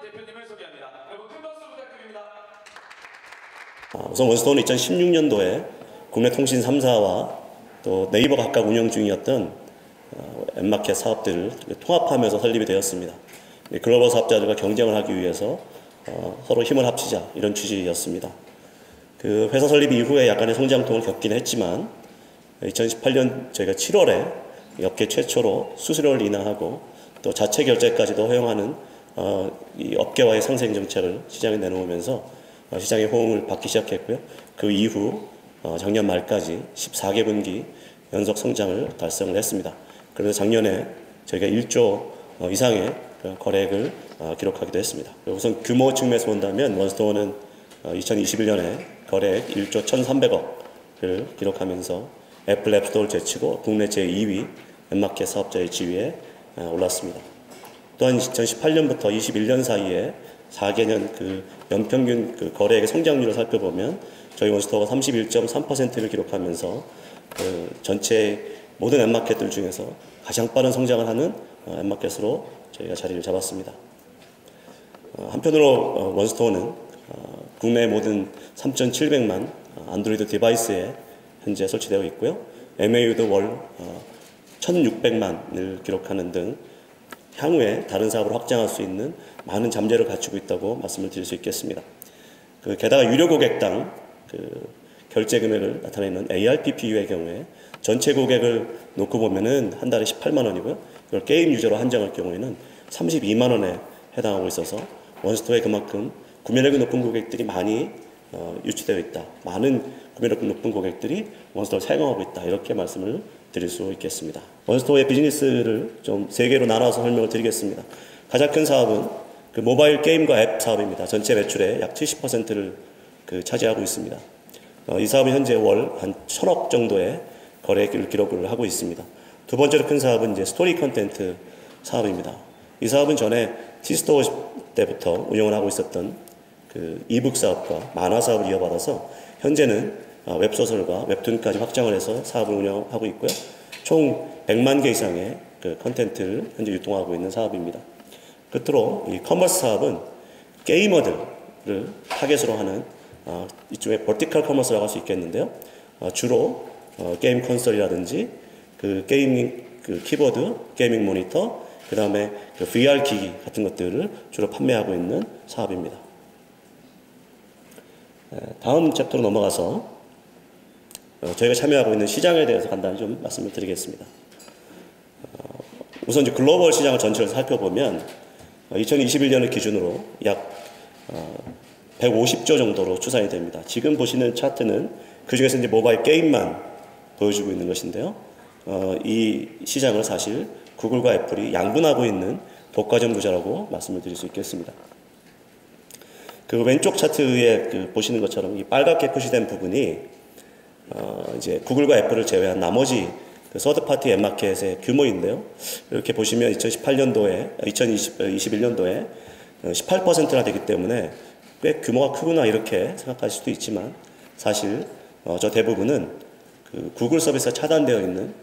대표님을 소개합니다. 여러분 큰 박수 부탁드립니다. 우선 원스토어는 2016년도에 국내 통신 3사와 또 네이버가 각각 운영 중이었던 앱마켓 사업들을 통합하면서 설립이 되었습니다. 글로벌 사업자들과 경쟁을 하기 위해서 서로 힘을 합치자, 이런 취지였습니다. 그 회사 설립 이후에 약간의 성장통을 겪긴 했지만 2018년 저희가 7월에 업계 최초로 수수료를 인하하고 또 자체 결제까지도 허용하는 이 업계와의 상생 정책을 시장에 내놓으면서 시장의 호응을 받기 시작했고요. 그 이후 작년 말까지 14개분기 연속 성장을 달성을 했습니다. 그래서 작년에 저희가 1조 이상의 거래액을 기록하기도 했습니다. 우선 규모 측면에서 본다면 원스토어는 2021년에 거래액 1조 1,300억을 기록하면서 애플 앱스토어를 제치고 국내 제2위 앱마켓 사업자의 지위에 올랐습니다. 또한 2018년부터 21년 사이에 4개년 그 연평균 그 거래액의 성장률을 살펴보면 저희 원스토어가 31.3%를 기록하면서 전체 모든 앱마켓들 중에서 가장 빠른 성장을 하는 앱마켓으로 저희가 자리를 잡았습니다. 한편으로 원스토어는 국내 모든 3,700만 안드로이드 디바이스에 현재 설치되어 있고요. MAU도 월 1,600만을 기록하는 등 향후에 다른 사업을 확장할 수 있는 많은 잠재를 갖추고 있다고 말씀을 드릴 수 있겠습니다. 게다가 유료 고객당 결제 금액을 나타내는 ARPPU의 경우에 전체 고객을 놓고 보면은 한 달에 18만 원이고요. 이걸 게임 유저로 한정할 경우에는 32만 원에 해당하고 있어서 원스토어에 그만큼 구매력이 높은 고객들이 많이 유치되어 있다. 많은 구매력 높은 고객들이 원스토어를 사용하고 있다. 이렇게 말씀을 드릴 수 있겠습니다. 원스토어의 비즈니스를 좀 세 개로 나눠서 설명을 드리겠습니다. 가장 큰 사업은 그 모바일 게임과 앱 사업입니다. 전체 매출의 약 70%를 차지하고 있습니다. 이 사업은 현재 월 한 1,000억 정도의 거래액을 기록을 하고 있습니다. 두 번째로 큰 사업은 이제 스토리 컨텐트 사업입니다. 이 사업은 전에 티스토어 때부터 운영을 하고 있었던 그 이북 사업과 만화 사업을 이어받아서 현재는 웹소설과 웹툰까지 확장을 해서 사업을 운영하고 있고요. 총 100만 개 이상의 그 컨텐츠를 현재 유통하고 있는 사업입니다. 끝으로 이 커머스 사업은 게이머들을 타겟으로 하는 이쪽에 버티컬 커머스라고 할 수 있겠는데요. 주로 게임 콘솔이라든지 그 게이밍 그 키보드, 게이밍 모니터, 그 다음에 그 VR 기기 같은 것들을 주로 판매하고 있는 사업입니다. 다음 챕터로 넘어가서 저희가 참여하고 있는 시장에 대해서 간단히 좀 말씀을 드리겠습니다. 우선 이제 글로벌 시장을 전체로 살펴보면 2021년을 기준으로 약 150조 정도로 추산이 됩니다. 지금 보시는 차트는 그 중에서 이제 모바일 게임만 보여주고 있는 것인데요. 이 시장을 사실 구글과 애플이 양분하고 있는 독과점 구조라고 말씀을 드릴 수 있겠습니다. 그 왼쪽 차트에 보시는 것처럼 이 빨갛게 표시된 부분이 이제 구글과 애플을 제외한 나머지 서드 파티 앱마켓의 규모인데요. 이렇게 보시면 2018년도에 2021년도에 18%나 되기 때문에 꽤 규모가 크구나 이렇게 생각하실 수도 있지만 사실 저 대부분은 그 구글 서비스가 차단되어 있는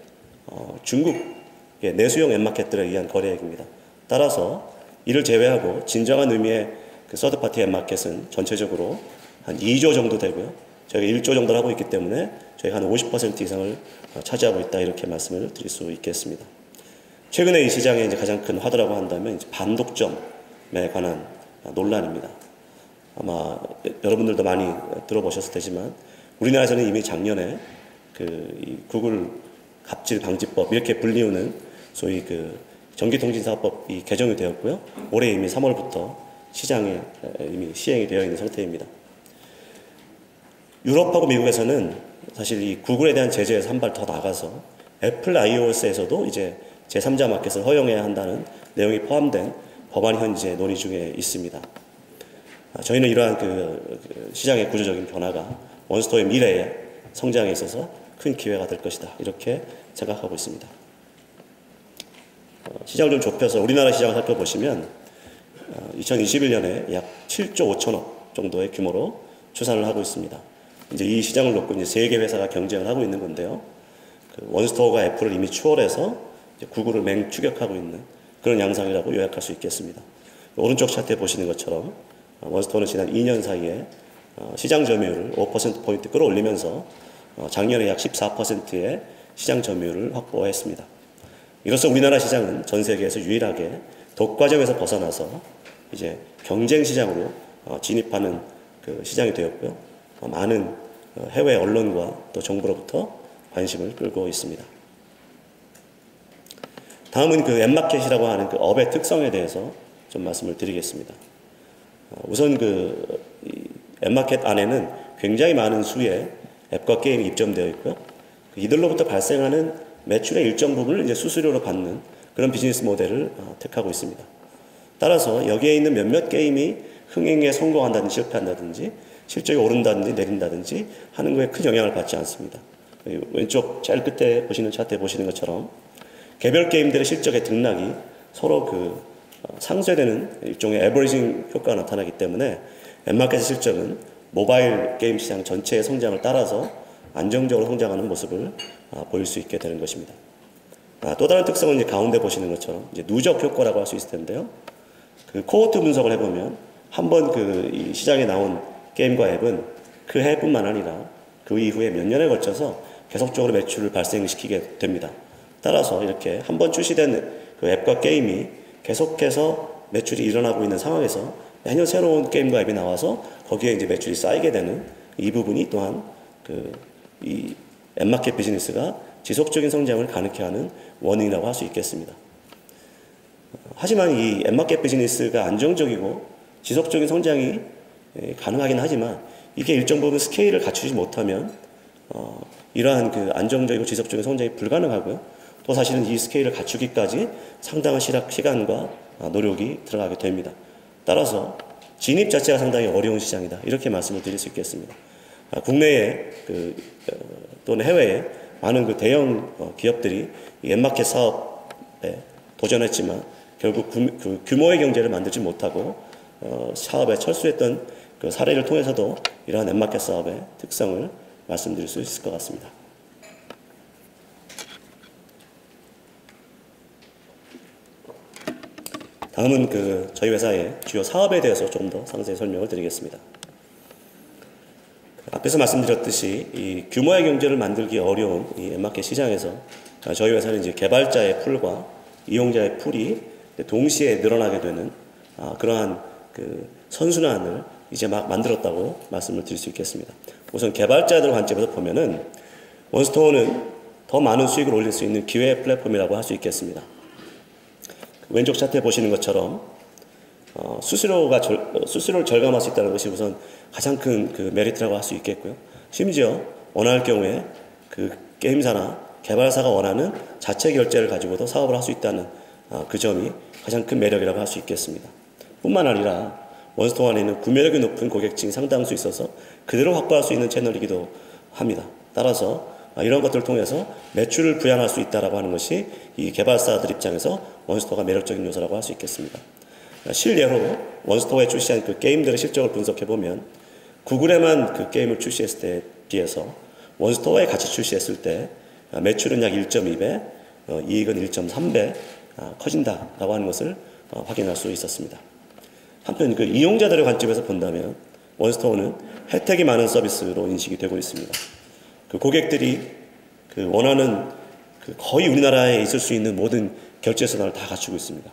중국의 내수용 앱마켓들에 의한 거래액입니다. 따라서 이를 제외하고 진정한 의미의 그 서드 파티 앱마켓은 전체적으로 한 2조 정도 되고요. 저희가 1조 정도를 하고 있기 때문에 저희가 한 50% 이상을 차지하고 있다 이렇게 말씀을 드릴 수 있겠습니다. 최근에 이 시장의 이제 가장 큰 화두라고 한다면 이제 반독점에 관한 논란입니다. 아마 여러분들도 많이 들어보셨을 테지만 우리나라에서는 이미 작년에 이 구글 갑질 방지법 이렇게 불리우는 소위 그 전기통신사업법이 개정이 되었고요. 올해 이미 3월부터 시장에 이미 시행이 되어 있는 상태입니다. 유럽하고 미국에서는 사실 이 구글에 대한 제재에서 한 발 더 나가서 애플 iOS에서도 이제 제3자 마켓을 허용해야 한다는 내용이 포함된 법안이 현재 논의 중에 있습니다. 저희는 이러한 그 시장의 구조적인 변화가 원스토어의 미래의 성장에 있어서 큰 기회가 될 것이다 이렇게 생각하고 있습니다. 시장을 좀 좁혀서 우리나라 시장을 살펴보시면 2021년에 약 7조 5천억 정도의 규모로 추산을 하고 있습니다. 이제 이 시장을 놓고 이제 3개 회사가 경쟁을 하고 있는 건데요. 원스토어가 애플을 이미 추월해서 이제 구글을 맹추격하고 있는 그런 양상이라고 요약할 수 있겠습니다. 오른쪽 차트에 보시는 것처럼 원스토어는 지난 2년 사이에 시장 점유율을 5%포인트 끌어올리면서 작년에 약 14%의 시장 점유율을 확보했습니다. 이로써 우리나라 시장은 전 세계에서 유일하게 독과점에서 벗어나서 이제 경쟁 시장으로 진입하는 그 시장이 되었고요. 많은 해외 언론과 또 정부로부터 관심을 끌고 있습니다. 다음은 그 앱마켓이라고 하는 그 업의 특성에 대해서 좀 말씀을 드리겠습니다. 우선 그 앱마켓 안에는 굉장히 많은 수의 앱과 게임이 입점되어 있고요. 이들로부터 발생하는 매출의 일정 부분을 이제 수수료로 받는 그런 비즈니스 모델을 택하고 있습니다. 따라서 여기에 있는 몇몇 게임이 흥행에 성공한다든지 실패한다든지 실적이 오른다든지 내린다든지 하는 거에 큰 영향을 받지 않습니다. 왼쪽 제일 끝에 보시는 차트에 보시는 것처럼 개별 게임들의 실적의 등락이 서로 그 상쇄되는 일종의 에버리징 효과가 나타나기 때문에 앱마켓의 실적은 모바일 게임 시장 전체의 성장을 따라서 안정적으로 성장하는 모습을 보일 수 있게 되는 것입니다. 또 다른 특성은 이제 가운데 보시는 것처럼 이제 누적 효과라고 할 수 있을 텐데요. 그 코호트 분석을 해보면 한번 그 이 시장에 나온 게임과 앱은 그 해뿐만 아니라 그 이후에 몇 년에 걸쳐서 계속적으로 매출을 발생시키게 됩니다. 따라서 이렇게 한번 출시된 그 앱과 게임이 계속해서 매출이 일어나고 있는 상황에서 매년 새로운 게임과 앱이 나와서 거기에 이제 매출이 쌓이게 되는 이 부분이 또한 이 앱마켓 비즈니스가 지속적인 성장을 가능케 하는 원인이라고 할 수 있겠습니다. 하지만 이 앱마켓 비즈니스가 안정적이고 지속적인 성장이 가능하긴 하지만 이게 일정 부분 스케일을 갖추지 못하면 이러한 그 안정적이고 지속적인 성장이 불가능하고요. 또 사실은 이 스케일을 갖추기까지 상당한 시간과 노력이 들어가게 됩니다. 따라서 진입 자체가 상당히 어려운 시장이다. 이렇게 말씀을 드릴 수 있겠습니다. 국내에 또는 해외에 많은 그 대형 기업들이 이 앱마켓 사업에 도전했지만 결국 그 규모의 경제를 만들지 못하고 사업에 철수했던 그 사례를 통해서도 이러한 앱마켓 사업의 특성을 말씀드릴 수 있을 것 같습니다. 다음은 그 저희 회사의 주요 사업에 대해서 좀 더 상세히 설명을 드리겠습니다. 앞에서 말씀드렸듯이 이 규모의 경제를 만들기 어려운 이 앱마켓 시장에서 저희 회사는 이제 개발자의 풀과 이용자의 풀이 동시에 늘어나게 되는 그러한 그 선순환을 이제 막 만들었다고 말씀을 드릴 수 있겠습니다. 우선 개발자들 관점에서 보면은 원스토어는 더 많은 수익을 올릴 수 있는 기회 플랫폼이라고 할 수 있겠습니다. 왼쪽 차트에 보시는 것처럼 수수료를 절감할 수 있다는 것이 우선 가장 큰 그 메리트라고 할 수 있겠고요. 심지어 원할 경우에 그 게임사나 개발사가 원하는 자체 결제를 가지고도 사업을 할 수 있다는 그 점이 가장 큰 매력이라고 할 수 있겠습니다. 뿐만 아니라 원스토어 안에 있는 구매력이 높은 고객층이 상당수 있어서 그대로 확보할 수 있는 채널이기도 합니다. 따라서 이런 것들을 통해서 매출을 부양할 수 있다라고 하는 것이 이 개발사들 입장에서 원스토어가 매력적인 요소라고 할 수 있겠습니다. 실례로 원스토어에 출시한 그 게임들의 실적을 분석해 보면 구글에만 그 게임을 출시했을 때에 비해서 원스토어에 같이 출시했을 때 매출은 약 1.2배, 이익은 1.3배 커진다라고 하는 것을 확인할 수 있었습니다. 한편 그 이용자들의 관점에서 본다면 원스토어는 혜택이 많은 서비스로 인식이 되고 있습니다. 그 고객들이 그 원하는 그 거의 우리나라에 있을 수 있는 모든 결제 수단을 다 갖추고 있습니다.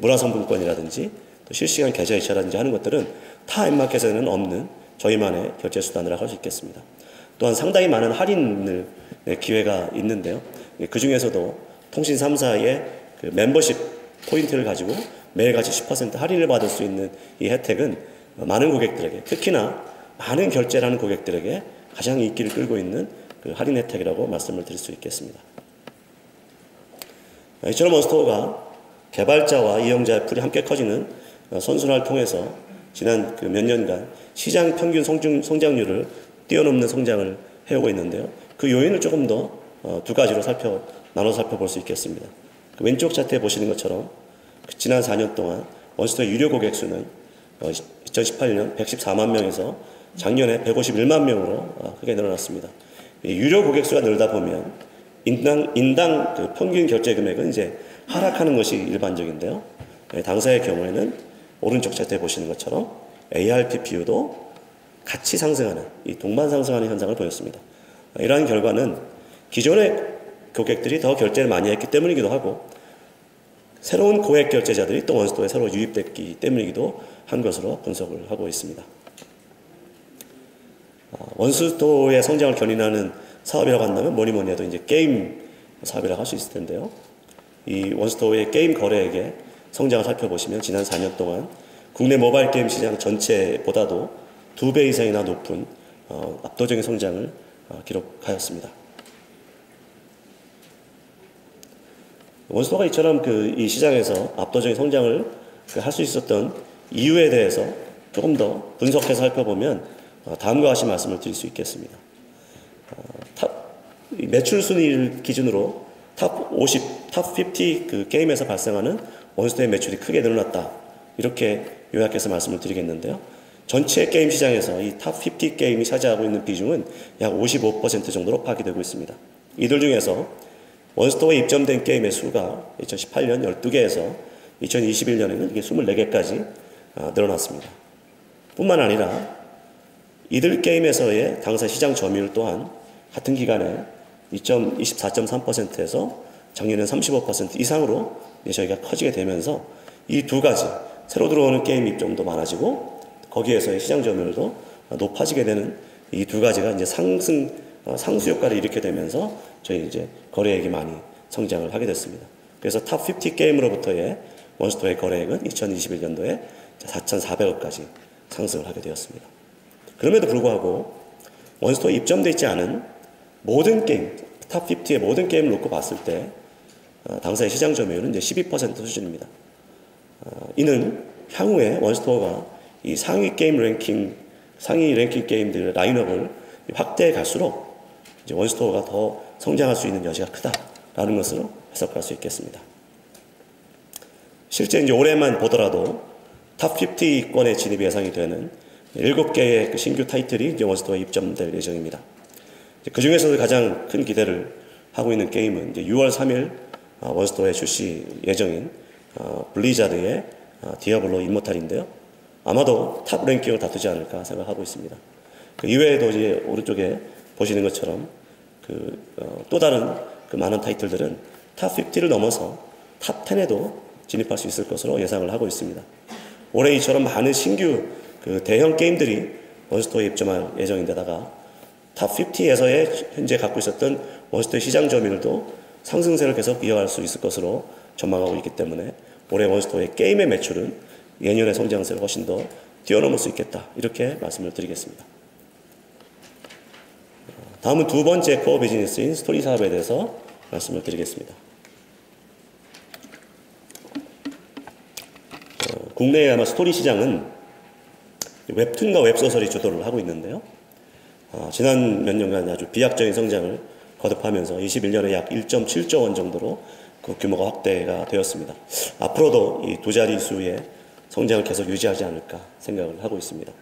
문화상품권이라든지 또 실시간 계좌 이체라든지 하는 것들은 타 앱마켓에는 없는 저희만의 결제 수단이라고 할 수 있겠습니다. 또한 상당히 많은 할인을 기회가 있는데요. 그 중에서도 통신 3사의 그 멤버십 포인트를 가지고 매일같이 10% 할인을 받을 수 있는 이 혜택은 많은 고객들에게, 특히나 많은 결제를 하는 고객들에게 가장 인기를 끌고 있는 그 할인 혜택이라고 말씀을 드릴 수 있겠습니다. 이처럼 원스토어가 개발자와 이용자의 풀이 함께 커지는 선순환을 통해서 지난 그 몇 년간 시장 평균 성장률을 뛰어넘는 성장을 해오고 있는데요. 그 요인을 조금 더 두 가지로 나눠 살펴볼 수 있겠습니다. 그 왼쪽 차트에 보시는 것처럼 지난 4년 동안 원스토어 유료 고객 수는 2018년 114만 명에서 작년에 151만 명으로 크게 늘어났습니다. 유료 고객 수가 늘다 보면 인당 그 평균 결제 금액은 이제 하락하는 것이 일반적인데요. 당사의 경우에는 오른쪽 차트에 보시는 것처럼 ARPPU도 같이 상승하는, 이 동반 상승하는 현상을 보였습니다. 이러한 결과는 기존의 고객들이 더 결제를 많이 했기 때문이기도 하고, 새로운 고액 결제자들이 또 원스토어에 새로 유입됐기 때문이기도 한 것으로 분석을 하고 있습니다. 원스토어의 성장을 견인하는 사업이라고 한다면 뭐니 해도 이제 게임 사업이라고 할 수 있을 텐데요. 이 원스토어의 게임 거래액의 성장을 살펴보시면 지난 4년 동안 국내 모바일 게임 시장 전체보다도 2배 이상이나 높은 압도적인 성장을 기록하였습니다. 원스토어가 이처럼 이 시장에서 압도적인 성장을 할 수 있었던 이유에 대해서 조금 더 분석해서 살펴보면 다음과 같이 말씀을 드릴 수 있겠습니다. 매출 순위를 기준으로 탑 50, 탑 50 그 게임에서 발생하는 원스토어의 매출이 크게 늘어났다. 이렇게 요약해서 말씀을 드리겠는데요. 전체 게임 시장에서 이 탑 50 게임이 차지하고 있는 비중은 약 55% 정도로 파악이 되고 있습니다. 이들 중에서 원스토어에 입점된 게임의 수가 2018년 12개에서 2021년에는 이게 24개까지 늘어났습니다. 뿐만 아니라 이들 게임에서의 당사 시장 점유율 또한 같은 기간에 24.3%에서 작년엔 35% 이상으로 저희가 커지게 되면서 이 두 가지, 새로 들어오는 게임 입점도 많아지고 거기에서의 시장 점유율도 높아지게 되는 이 두 가지가 이제 상수 효과를 일으키게 되면서 저희 이제 거래액이 많이 성장을 하게 됐습니다. 그래서 탑 50 게임으로부터의 원스토어의 거래액은 2021년도에 4,400억까지 상승을 하게 되었습니다. 그럼에도 불구하고 원스토어에 입점되어 있지 않은 모든 게임, 탑 50의 모든 게임을 놓고 봤을 때 당사의 시장 점유율은 이제 12% 수준입니다. 이는 향후에 원스토어가 이 상위 랭킹 게임들의 라인업을 확대해 갈수록 이제 원스토어가 더 성장할 수 있는 여지가 크다라는 것으로 해석할 수 있겠습니다. 실제 이제 올해만 보더라도 탑 50권의 진입이 예상이 되는 7개의 그 신규 타이틀이 이제 원스토어에 입점될 예정입니다. 그 중에서도 가장 큰 기대를 하고 있는 게임은 이제 6월 3일 원스토어에 출시 예정인 블리자드의 디아블로 임모탈인데요. 아마도 탑 랭킹을 다투지 않을까 생각하고 있습니다. 그 이외에도 이제 오른쪽에 보시는 것처럼 또 다른 그 많은 타이틀들은 탑 50를 넘어서 탑 10에도 진입할 수 있을 것으로 예상을 하고 있습니다. 올해 이처럼 많은 신규 그 대형 게임들이 원스토어에 입점할 예정인데다가 탑 50에서의 현재 갖고 있었던 원스토어의 시장 점유율도 상승세를 계속 이어갈 수 있을 것으로 전망하고 있기 때문에 올해 원스토어의 게임의 매출은 예년의 성장세를 훨씬 더 뛰어넘을 수 있겠다. 이렇게 말씀을 드리겠습니다. 다음은 두 번째 코어 비즈니스인 스토리 사업에 대해서 말씀을 드리겠습니다. 국내의 아마 스토리 시장은 웹툰과 웹소설이 주도를 하고 있는데요. 지난 몇 년간 아주 비약적인 성장을 거듭하면서 21년에 약 1.7조 원 정도로 그 규모가 확대가 되었습니다. 앞으로도 이 두 자릿수의 성장을 계속 유지하지 않을까 생각을 하고 있습니다.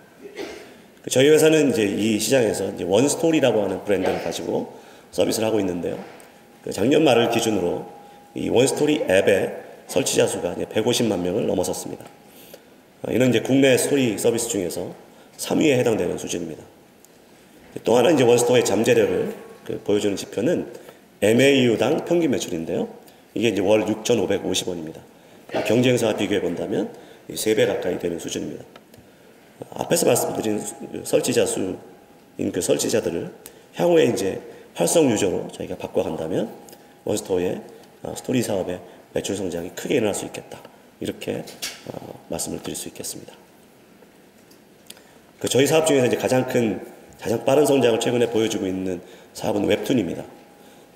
저희 회사는 이제 이 시장에서 이제 원스토리라고 하는 브랜드를 가지고 서비스를 하고 있는데요. 작년 말을 기준으로 이 원스토리 앱의 설치자 수가 이제 150만 명을 넘어섰습니다. 이는 이제 국내 스토리 서비스 중에서 3위에 해당되는 수준입니다. 또 하나 이제 원스토어의 잠재력을 보여주는 지표는 MAU당 평균 매출인데요. 이게 이제 월 6,550원입니다. 경쟁사와 비교해 본다면 3배 가까이 되는 수준입니다. 앞에서 말씀드린 설치자 수인 그 설치자들을 향후에 이제 활성 유저로 저희가 바꿔간다면 원스토어의 스토리 사업의 매출 성장이 크게 일어날 수 있겠다. 이렇게 말씀을 드릴 수 있겠습니다. 저희 사업 중에서 이제 가장 빠른 성장을 최근에 보여주고 있는 사업은 웹툰입니다.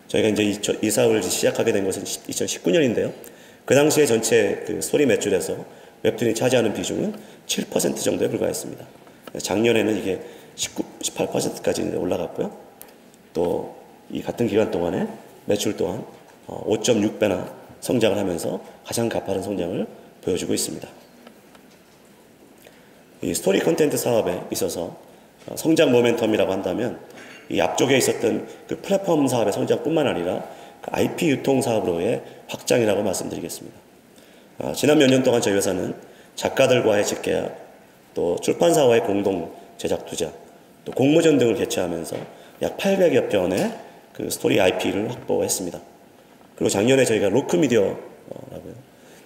저희가 이제 이 사업을 시작하게 된 것은 2019년인데요. 그 당시에 전체 그 스토리 매출에서 웹툰이 차지하는 비중은 7% 정도에 불과했습니다. 작년에는 이게 18%까지 올라갔고요. 또 이 같은 기간 동안에 매출 또한 5.6배나 성장을 하면서 가장 가파른 성장을 보여주고 있습니다. 이 스토리 컨텐트 사업에 있어서 성장 모멘텀이라고 한다면 이 앞쪽에 있었던 그 플랫폼 사업의 성장뿐만 아니라 IP 유통 사업으로의 확장이라고 말씀드리겠습니다. 지난 몇 년 동안 저희 회사는 작가들과의 직계약, 또 출판사와의 공동 제작 투자, 또 공모전 등을 개최하면서 약 800여 편의 그 스토리 IP를 확보했습니다. 그리고 작년에 저희가 로크미디어라고요.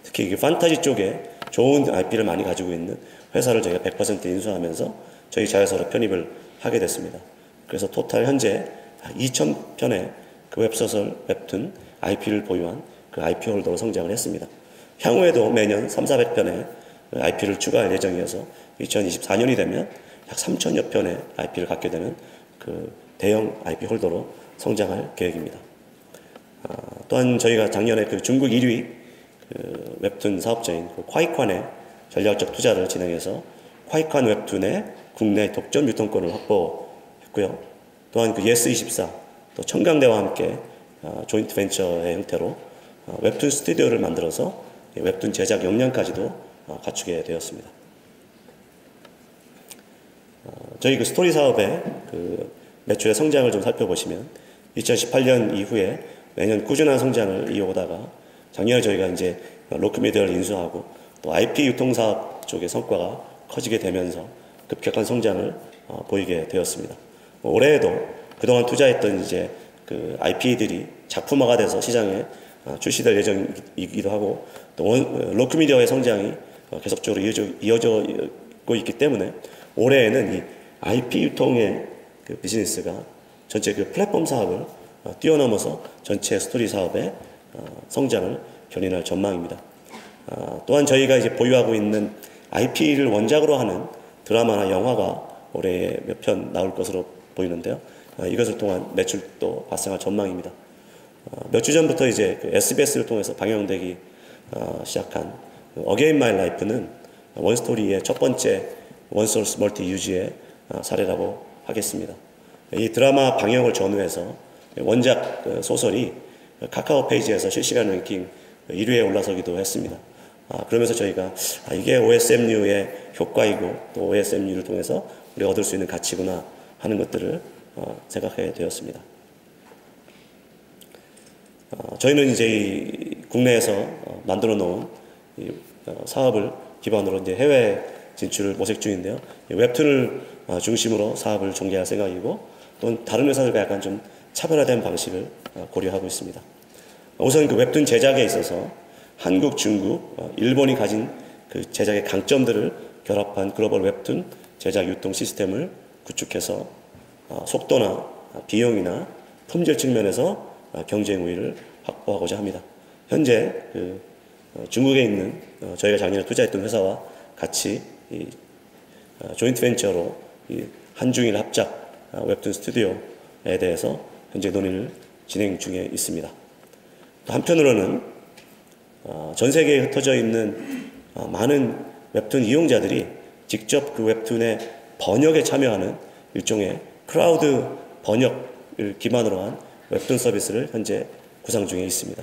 특히 그 판타지 쪽에 좋은 IP를 많이 가지고 있는 회사를 저희가 100% 인수하면서 저희 자회사로 편입을 하게 됐습니다. 그래서 토탈 현재 2,000편의 그 웹소설, 웹툰, IP를 보유한 그 IP 홀더로 성장을 했습니다. 향후에도 매년 3,400편의 IP를 추가할 예정이어서 2024년이 되면 약 3,000여 편의 IP를 갖게 되는 그 대형 IP 홀더로 성장할 계획입니다. 또한 저희가 작년에 그 중국 1위 그 웹툰 사업자인 그 콰이칸의 전략적 투자를 진행해서 콰이칸 웹툰의 국내 독점 유통권을 확보했고요. 또한 그 예스24, 또 청강대와 함께 조인트 벤처의 형태로 웹툰 스튜디오를 만들어서 웹툰 제작 역량까지도 갖추게 되었습니다. 저희 그 스토리 사업의 그 매출의 성장을 좀 살펴보시면 2018년 이후에 매년 꾸준한 성장을 이어오다가 작년에 저희가 이제 로크미디어를 인수하고 또 IP 유통 사업 쪽의 성과가 커지게 되면서 급격한 성장을 보이게 되었습니다. 올해에도 그동안 투자했던 이제 그 IP들이 작품화가 돼서 시장에 출시될 예정이기도 하고 또 로크미디어의 성장이 계속적으로 이어지고 있기 때문에 올해에는 이 IP 유통의 그 비즈니스가 전체 그 플랫폼 사업을 뛰어넘어서 전체 스토리 사업의 성장을 견인할 전망입니다. 또한 저희가 이제 보유하고 있는 IP를 원작으로 하는 드라마나 영화가 올해 몇 편 나올 것으로 보이는데요. 이것을 통한 매출도 발생할 전망입니다. 몇 주 전부터 이제 그 SBS를 통해서 방영되기 시작한 어게인 마이 라이프는 원스토리의 첫 번째 원소스 멀티 유지의 사례라고 하겠습니다. 이 드라마 방영을 전후해서 원작 소설이 카카오 페이지에서 실시간 랭킹 1위에 올라서기도 했습니다. 그러면서 저희가 이게 OSMU의 효과이고 또 OSMU를 통해서 우리가 얻을 수 있는 가치구나 하는 것들을 생각하게 되었습니다. 저희는 이제 이 국내에서 만들어 놓은 이 사업을 기반으로 이제 해외 진출을 모색 중인데요. 웹툰을 중심으로 사업을 전개할 생각이고 또 다른 회사들과 약간 좀 차별화된 방식을 고려하고 있습니다. 우선 그 웹툰 제작에 있어서 한국, 중국, 일본이 가진 그 제작의 강점들을 결합한 글로벌 웹툰 제작 유통 시스템을 구축해서 속도나 비용이나 품질 측면에서 경쟁 우위를 확보하고자 합니다. 현재 그 중국에 있는 저희가 작년에 투자했던 회사와 같이 이 조인트 벤처로 이 한중일 합작 웹툰 스튜디오에 대해서 현재 논의를 진행 중에 있습니다. 또 한편으로는 전 세계에 흩어져 있는 많은 웹툰 이용자들이 직접 그 웹툰의 번역에 참여하는 일종의 크라우드 번역을 기반으로 한 웹툰 서비스를 현재 구상 중에 있습니다.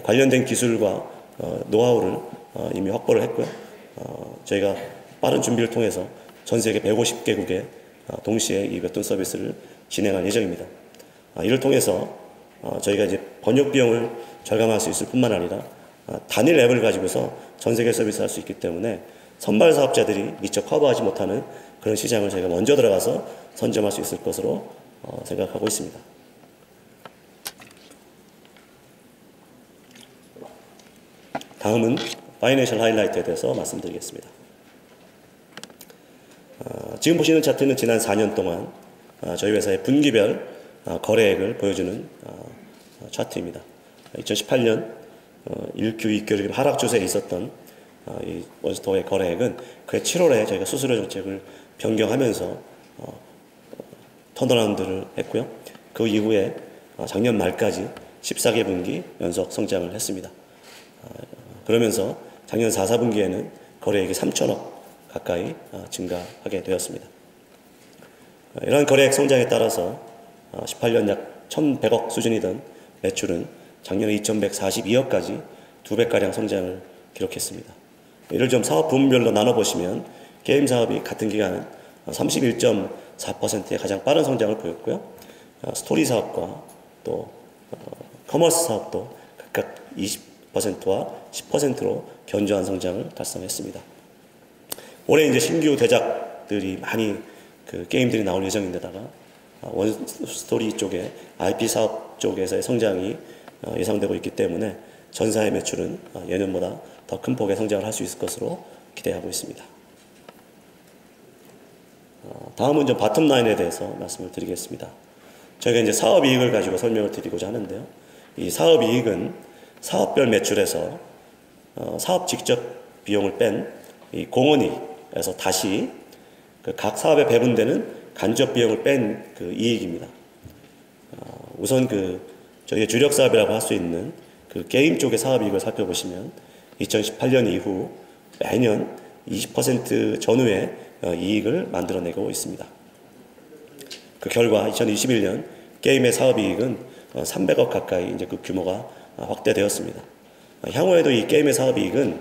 관련된 기술과 노하우를 이미 확보를 했고요. 저희가 빠른 준비를 통해서 전 세계 150개국에 동시에 이 웹툰 서비스를 진행할 예정입니다. 이를 통해서 저희가 이제 번역 비용을 절감할 수 있을 뿐만 아니라 단일 앱을 가지고서 전 세계 서비스할 수 있기 때문에 선발 사업자들이 미처 커버하지 못하는 그런 시장을 저희가 먼저 들어가서 선점할 수 있을 것으로 생각하고 있습니다. 다음은 파이낸셜 하이라이트에 대해서 말씀드리겠습니다. 지금 보시는 차트는 지난 4년 동안 저희 회사의 분기별 거래액을 보여주는 차트입니다. 2018년 1Q, 2Q 하락 추세에 있었던 이 원스토어의 거래액은 그해 7월에 저희가 수수료 정책을 변경하면서 턴어라운드를 했고요. 그 이후에 작년 말까지 14개 분기 연속 성장을 했습니다. 그러면서 작년 4, 4분기에는 거래액이 3천억 가까이 증가하게 되었습니다. 이러한 거래액 성장에 따라서 18년 약 1,100억 수준이던 매출은 작년에 2,142억까지 2배가량 성장을 기록했습니다. 이를 좀 사업 부문별로 나눠보시면 게임 사업이 같은 기간 31.4%의 가장 빠른 성장을 보였고요. 스토리 사업과 또 커머스 사업도 각각 20%와 10%로 견조한 성장을 달성했습니다. 올해 이제 신규 대작들이 많이 그 게임들이 나올 예정인데다가 원스토리 쪽에 IP 사업 쪽에서의 성장이 예상되고 있기 때문에 전사의 매출은 예년보다 더 큰 폭의 성장을 할 수 있을 것으로 기대하고 있습니다. 다음은 좀 바텀라인에 대해서 말씀을 드리겠습니다. 저희가 이제 사업이익을 가지고 설명을 드리고자 하는데요. 이 사업이익은 사업별 매출에서 사업 직접 비용을 뺀 이 공원이익에서 다시 그 각 사업에 배분되는 간접 비용을 뺀 그 이익입니다. 우선 저희의 주력 사업이라고 할 수 있는 그 게임 쪽의 사업이익을 살펴보시면 2018년 이후 매년 20% 전후의 이익을 만들어내고 있습니다. 그 결과 2021년 게임의 사업이익은 300억 가까이 이제 그 규모가 확대되었습니다. 향후에도 이 게임의 사업이익은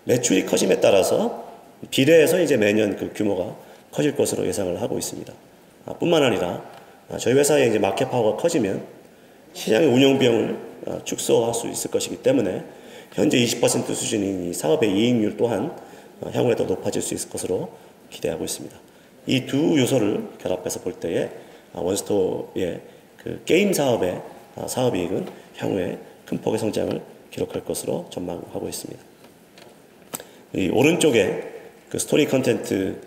매출이 커짐에 따라서 비례해서 이제 매년 그 규모가 커질 것으로 예상을 하고 있습니다. 뿐만 아니라 저희 회사의 이제 마켓 파워가 커지면 시장의 운영 비용을 축소할 수 있을 것이기 때문에 현재 20% 수준인 이 사업의 이익률 또한 향후에 더 높아질 수 있을 것으로 기대하고 있습니다. 이 두 요소를 결합해서 볼 때에 원스토어의 그 게임 사업의 사업이익은 향후에 큰 폭의 성장을 기록할 것으로 전망하고 있습니다. 이 오른쪽에 그 스토리 컨텐트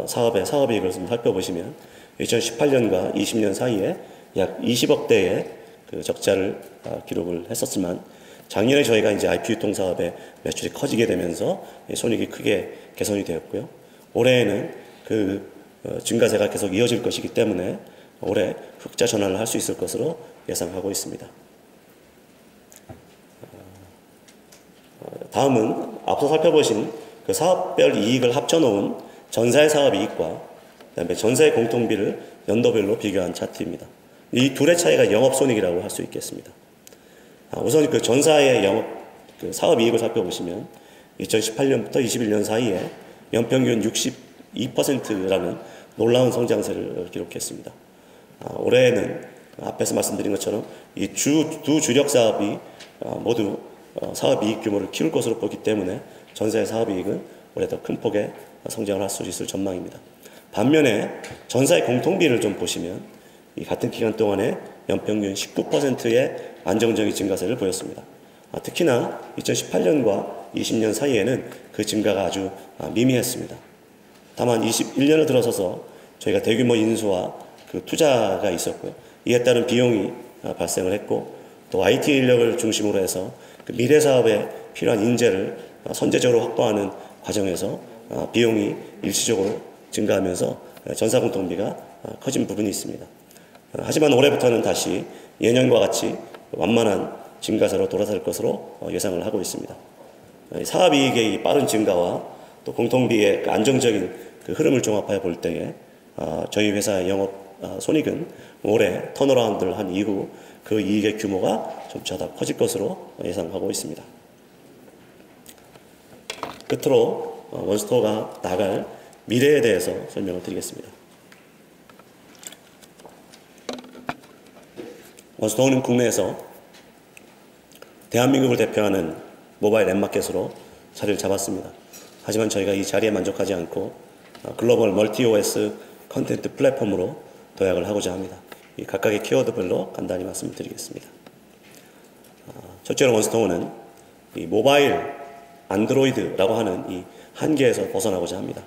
사업의 사업이익을 좀 살펴보시면 2018년과 20년 사이에 약 20억대의 그 적자를 기록을 했었지만 작년에 저희가 이제 IP 유통 사업의 매출이 커지게 되면서 손익이 크게 개선이 되었고요. 올해에는 그 증가세가 계속 이어질 것이기 때문에 올해 흑자 전환을 할 수 있을 것으로 예상하고 있습니다. 다음은 앞서 살펴보신 그 사업별 이익을 합쳐놓은 전사의 사업이익과 그다음에 전사의 공통비를 연도별로 비교한 차트입니다. 이 둘의 차이가 영업손익이라고 할 수 있겠습니다. 우선 그 전사의 그 사업이익을 살펴보시면 2018년부터 21년 사이에 연평균 62%라는 놀라운 성장세를 기록했습니다. 올해에는 앞에서 말씀드린 것처럼 이 두 주력 사업이 모두 사업이익 규모를 키울 것으로 보기 때문에 전사의 사업이익은 올해 더 큰 폭의 성장을 할 수 있을 전망입니다. 반면에 전사의 공통비를 좀 보시면 이 같은 기간 동안에 연평균 19%의 안정적인 증가세를 보였습니다. 특히나 2018년과 20년 사이에는 그 증가가 아주 미미했습니다. 다만 21년을 들어서서 저희가 대규모 인수와 그 투자가 있었고요. 이에 따른 비용이 발생을 했고 또 IT 인력을 중심으로 해서 그 미래 사업에 필요한 인재를 선제적으로 확보하는 과정에서 비용이 일시적으로 증가하면서 전사 공통비가 커진 부분이 있습니다. 하지만 올해부터는 다시 예년과 같이 완만한 증가세로 돌아설 것으로 예상을 하고 있습니다. 사업이익의 빠른 증가와 또 공통비의 그 안정적인 그 흐름을 종합하여 볼 때에 저희 회사의 영업 손익은 올해 턴어라운드를 한 이후 그 이익의 규모가 점차 더 커질 것으로 예상하고 있습니다. 끝으로 원스토어가 나갈 미래에 대해서 설명을 드리겠습니다. 원스토어는 국내에서 대한민국을 대표하는 모바일 앱마켓으로 자리를 잡았습니다. 하지만 저희가 이 자리에 만족하지 않고 글로벌 멀티 OS 컨텐트 플랫폼으로 도약을 하고자 합니다. 이 각각의 키워드별로 간단히 말씀을 드리겠습니다. 첫째로 원스토어는 이 모바일 안드로이드라고 하는 이 한계에서 벗어나고자 합니다.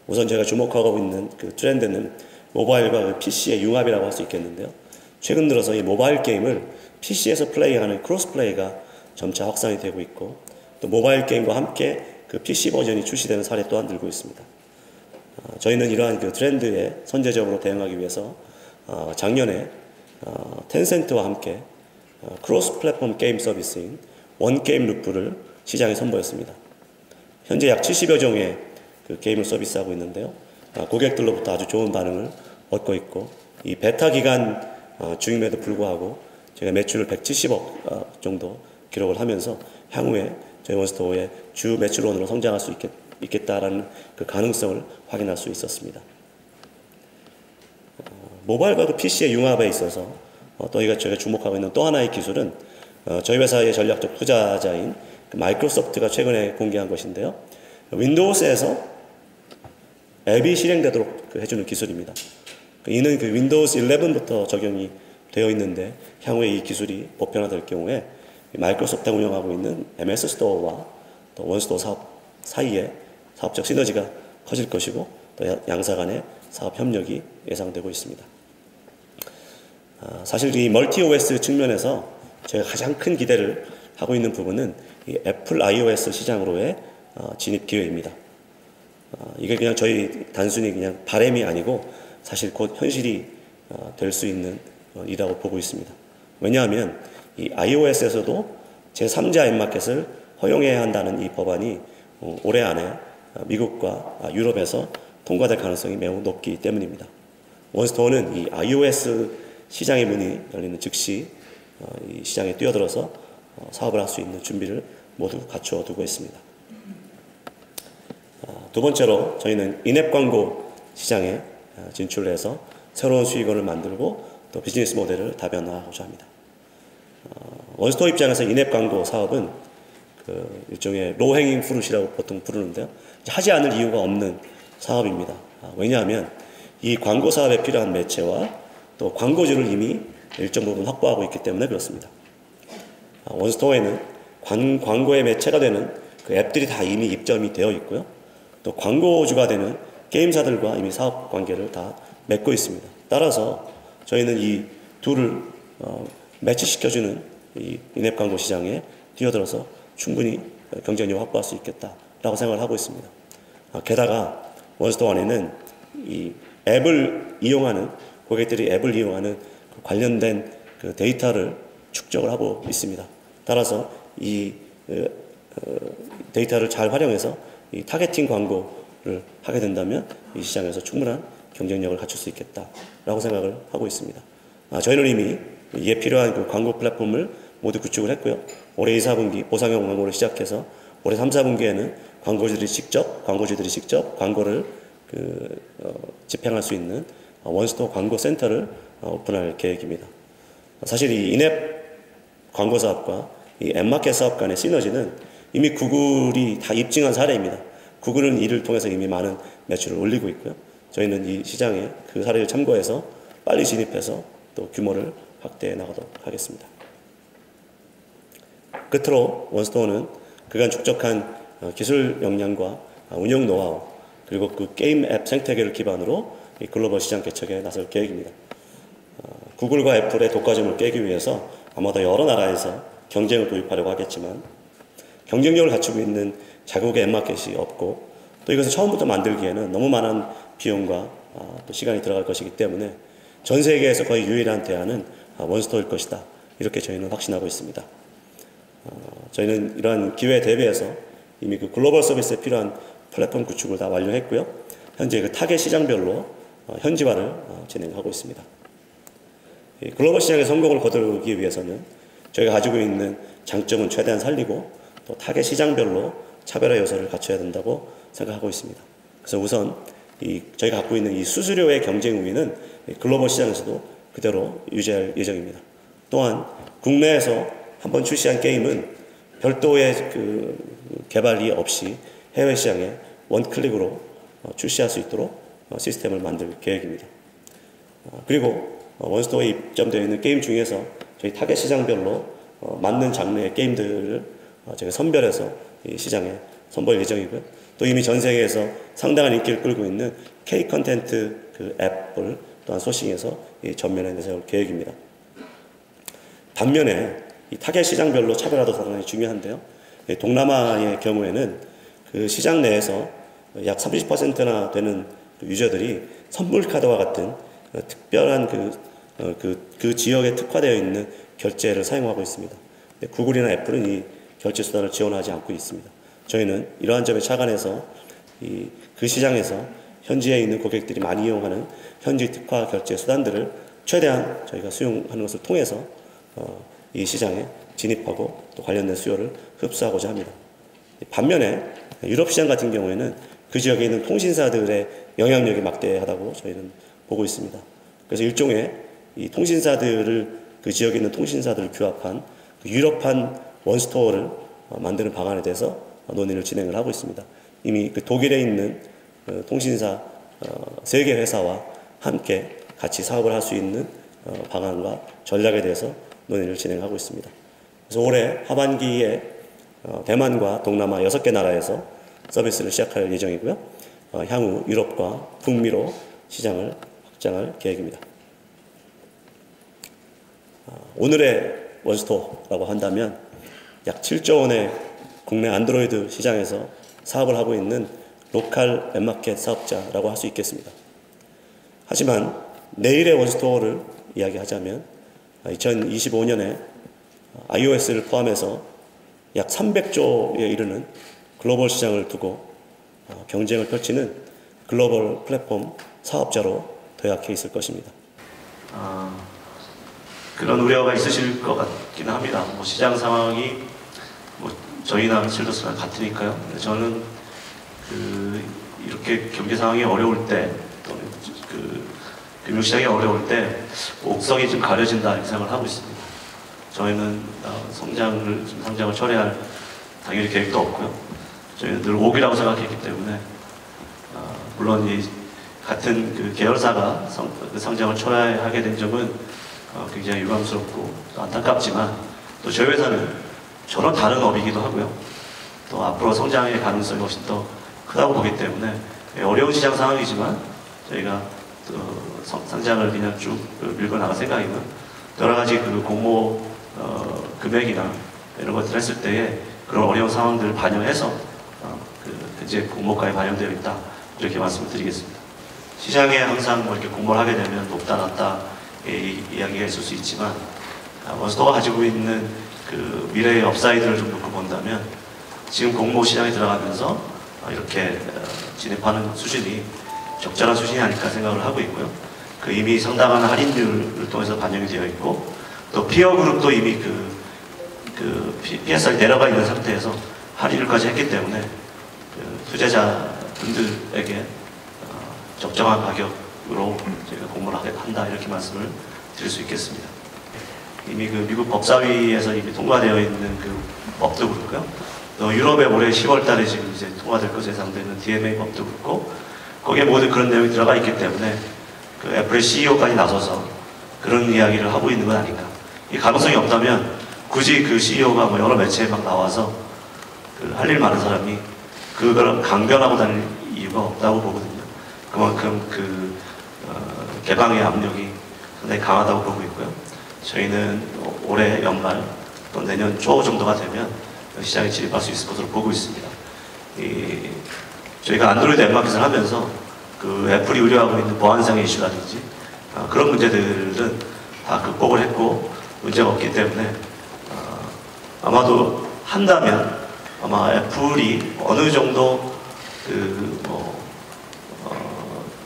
우선 제가 주목하고 있는 그 트렌드는 모바일과 그 PC의 융합이라고 할 수 있겠는데요. 최근 들어서 이 모바일 게임을 PC에서 플레이하는 크로스 플레이가 점차 확산이 되고 있고 또 모바일 게임과 함께 그 PC 버전이 출시되는 사례 또한 늘고 있습니다. 저희는 이러한 그 트렌드에 선제적으로 대응하기 위해서 작년에 텐센트와 함께 크로스 플랫폼 게임 서비스인 원게임 루프를 시장에 선보였습니다. 현재 약 70여 종의 그 게임을 서비스하고 있는데요. 고객들로부터 아주 좋은 반응을 얻고 있고 이 베타 기간 중임에도 불구하고 제가 매출을 170억 정도 기록을 하면서 향후에 저희 원스토어의 주 매출원으로 성장할 수 있겠다라는 그 가능성을 확인할 수 있었습니다. 모바일과 그 PC의 융합에 있어서 저희가 주목하고 있는 또 하나의 기술은 저희 회사의 전략적 투자자인 마이크로소프트가 최근에 공개한 것인데요. 윈도우스에서 앱이 실행되도록 해주는 기술입니다. 이는 윈도우스 11부터 적용이 되어 있는데 향후에 이 기술이 보편화될 경우에 마이크로소프트가 운영하고 있는 MS 스토어와 또 원스토어 사업 사이에 사업적 시너지가 커질 것이고 또 양사 간의 사업 협력이 예상되고 있습니다. 사실 이 멀티 OS 측면에서 제가 가장 큰 기대를 하고 있는 부분은 이 애플 iOS 시장으로의 진입 기회입니다. 이게 그냥 저희 단순히 그냥 바람이 아니고 사실 곧 현실이 될 수 있는 일이라고 보고 있습니다. 왜냐하면 이 iOS에서도 제3자 앱마켓을 허용해야 한다는 이 법안이 올해 안에 미국과 유럽에서 통과될 가능성이 매우 높기 때문입니다. 원스토어는 이 iOS 시장의 문이 열리는 즉시 이 시장에 뛰어들어서 사업을 할 수 있는 준비를 모두 갖추어 두고 있습니다. 두 번째로 저희는 인앱 광고 시장에 진출을 해서 새로운 수익원을 만들고 또 비즈니스 모델을 다변화하고자 합니다. 원스토어 입장에서 인앱 광고 사업은 일종의 로행잉 프루트이라고 보통 부르는데요. 하지 않을 이유가 없는 사업입니다. 왜냐하면 이 광고 사업에 필요한 매체와 또 광고주를 이미 일정 부분 확보하고 있기 때문에 그렇습니다. 원스토어에는 광고의 매체가 되는 그 앱들이 다 이미 입점이 되어 있고요. 또 광고주가 되는 게임사들과 이미 사업 관계를 다 맺고 있습니다. 따라서 저희는 이 둘을 매치시켜주는 이 인앱 광고 시장에 뛰어들어서 충분히 경쟁력을 확보할 수 있겠다라고 생각을 하고 있습니다. 게다가 원스토어 안에는 이 앱을 이용하는 고객들이 앱을 이용하는 관련된 그 데이터를 축적을 하고 있습니다. 따라서 이 데이터를 잘 활용해서 이 타겟팅 광고를 하게 된다면 이 시장에서 충분한 경쟁력을 갖출 수 있겠다라고 생각을 하고 있습니다. 저희는 이미 이에 필요한 그 광고 플랫폼을 모두 구축을 했고요. 올해 2, 4분기 보상형 광고를 시작해서 올해 3, 4분기에는 광고주들이 직접 광고를 집행할 수 있는 원스토어 광고 센터를 오픈할 계획입니다. 사실 이 인앱 광고 사업과 이 앱마켓 사업 간의 시너지는 이미 구글이 다 입증한 사례입니다. 구글은 이를 통해서 이미 많은 매출을 올리고 있고요. 저희는 이 시장에 그 사례를 참고해서 빨리 진입해서 또 규모를 확대해 나가도록 하겠습니다. 끝으로 원스토어는 그간 축적한 기술 역량과 운영 노하우 그리고 그 게임 앱 생태계를 기반으로 이 글로벌 시장 개척에 나설 계획입니다. 구글과 애플의 독과점을 깨기 위해서 아마도 여러 나라에서 경쟁을 도입하려고 하겠지만 경쟁력을 갖추고 있는 자국의 앱마켓이 없고 또 이것을 처음부터 만들기에는 너무 많은 비용과 또 시간이 들어갈 것이기 때문에 전 세계에서 거의 유일한 대안은 원스토어일 것이다. 이렇게 저희는 확신하고 있습니다. 저희는 이러한 기회에 대비해서 이미 그 글로벌 서비스에 필요한 플랫폼 구축을 다 완료했고요. 현재 그 타겟 시장별로 현지화를 진행하고 있습니다. 글로벌 시장의 성공을 거두기 위해서는 저희가 가지고 있는 장점은 최대한 살리고 또 타겟 시장별로 차별화 요소를 갖춰야 된다고 생각하고 있습니다. 그래서 우선 저희가 갖고 있는 이 수수료의 경쟁 우위는 글로벌 시장에서도 그대로 유지할 예정입니다. 또한 국내에서 한번 출시한 게임은 별도의 그 개발이 없이 해외 시장에 원클릭으로 출시할 수 있도록 시스템을 만들 계획입니다. 그리고 원스토어에 입점되어 있는 게임 중에서 저희 타겟 시장별로 맞는 장르의 게임들을 제가 선별해서 이 시장에 선보일 예정이고요. 또 이미 전 세계에서 상당한 인기를 끌고 있는 K 컨텐트 그 앱을 또한 소싱해서 이 전면에 내세울 계획입니다. 반면에 이 타겟 시장별로 차별화도 상당히 중요한데요. 동남아의 경우에는 그 시장 내에서 약 30%나 되는 유저들이 선물 카드와 같은 특별한 그 지역에 특화되어 있는 결제를 사용하고 있습니다. 구글이나 애플은 이 결제 수단을 지원하지 않고 있습니다. 저희는 이러한 점에 착안해서 그 시장에서 현지에 있는 고객들이 많이 이용하는 현지 특화 결제 수단들을 최대한 저희가 수용하는 것을 통해서 이 시장에 진입하고 또 관련된 수요를 흡수하고자 합니다. 반면에 유럽 시장 같은 경우에는 그 지역에 있는 통신사들의 영향력이 막대하다고 저희는 보고 있습니다. 그래서 일종의 이 통신사들을 그 지역에 있는 통신사들을 규합한 그 유럽판 원스토어를 만드는 방안에 대해서 논의를 진행을 하고 있습니다. 이미 그 독일에 있는 통신사 3개 회사와 함께 같이 사업을 할 수 있는 방안과 전략에 대해서 논의를 진행하고 있습니다. 그래서 올해 하반기에 대만과 동남아 6개 나라에서 서비스를 시작할 예정이고요. 향후 유럽과 북미로 시장을 확장할 계획입니다. 오늘의 원스토어라고 한다면 약 7조 원의 국내 안드로이드 시장에서 사업을 하고 있는 로컬 앱마켓 사업자라고 할 수 있겠습니다. 하지만 내일의 원스토어를 이야기하자면 2025년에 iOS를 포함해서 약 300조에 이르는 글로벌 시장을 두고 경쟁을 펼치는 글로벌 플랫폼 사업자로 도약해 있을 것입니다. 그런 우려가 있으실 것 같기는 합니다. 시장 상황이 저희나 셀더스랑 같으니까요. 근데 저는 이렇게 경제 상황이 어려울 때, 또는 금융시장이 어려울 때 옥석이 좀 가려진다 이렇게 생각을 하고 있습니다. 저희는 상장을 철회할 당연히 계획도 없고요. 저희는 늘 옥이라고 생각했기 때문에 물론 이 같은 계열사가 상장을 철회하게 된 점은 굉장히 유감스럽고 또 안타깝지만 또 저희 회사는 저런 다른 업이기도 하고요. 또 앞으로 성장의 가능성이 훨씬 더 크다고 보기 때문에 어려운 시장 상황이지만 저희가 상장을 그냥 쭉 밀고 나갈 생각이고요. 여러 가지 공모 금액이나 이런 것들 했을 때에 그런 어려운 상황들을 반영해서 현재 공모가에 반영되어 있다 이렇게 말씀을 드리겠습니다. 시장에 항상 이렇게 공모를 하게 되면 높다 낮다 이야기가 있을 수 있지만 원스토어가 가지고 있는 미래의 업사이드를 좀 놓고 본다면 지금 공모 시장에 들어가면서 이렇게 진입하는 수준이 적절한 수준이 아닐까 생각을 하고 있고요. 이미 상당한 할인율을 통해서 반영이 되어 있고 또 피어 그룹도 이미 PSR이 내려가 있는 상태에서 할인율까지 했기 때문에 투자자분들에게 적정한 가격으로 저희가 공모를 한다 이렇게 말씀을 드릴 수 있겠습니다. 이미 미국 법사위에서 이미 통과되어 있는 법도 그렇고요. 또 유럽에 올해 10월달에 지금 이제 통과될 것으로 예상되는 DMA 법도 그렇고 거기에 모두 그런 내용이 들어가 있기 때문에 애플의 CEO까지 나서서 그런 이야기를 하고 있는 건 아닌가. 이 가능성이 없다면 굳이 CEO가 여러 매체에 막 나와서 할 일 많은 사람이 그걸 강변하고 다닐 이유가 없다고 보거든요. 그만큼 개방의 압력이 상당히 강하다고 보고 있고요. 저희는 올해 연말 또 내년 초 정도가 되면 시장에 진입할 수 있을 것으로 보고 있습니다. 저희가 안드로이드 앱마켓을 하면서 애플이 우려하고 있는 보안상의 이슈라든지 그런 문제들은 다 극복을 했고 문제가 없기 때문에 아마도 한다면 아마 애플이 어느 정도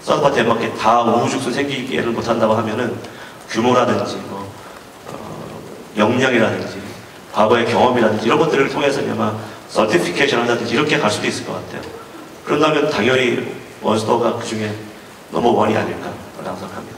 서드파티 앱마켓 다 우후죽순 생기게는 못한다고 하면은 규모라든지 역량이라든지 과거의 경험이라든지 이런 것들을 통해서 아마 서티피케이션 한다든지 이렇게 갈 수도 있을 것 같아요. 그런다면 당연히 원스토어가 그 중에 넘버원이 아닐까 라고 생각합니다.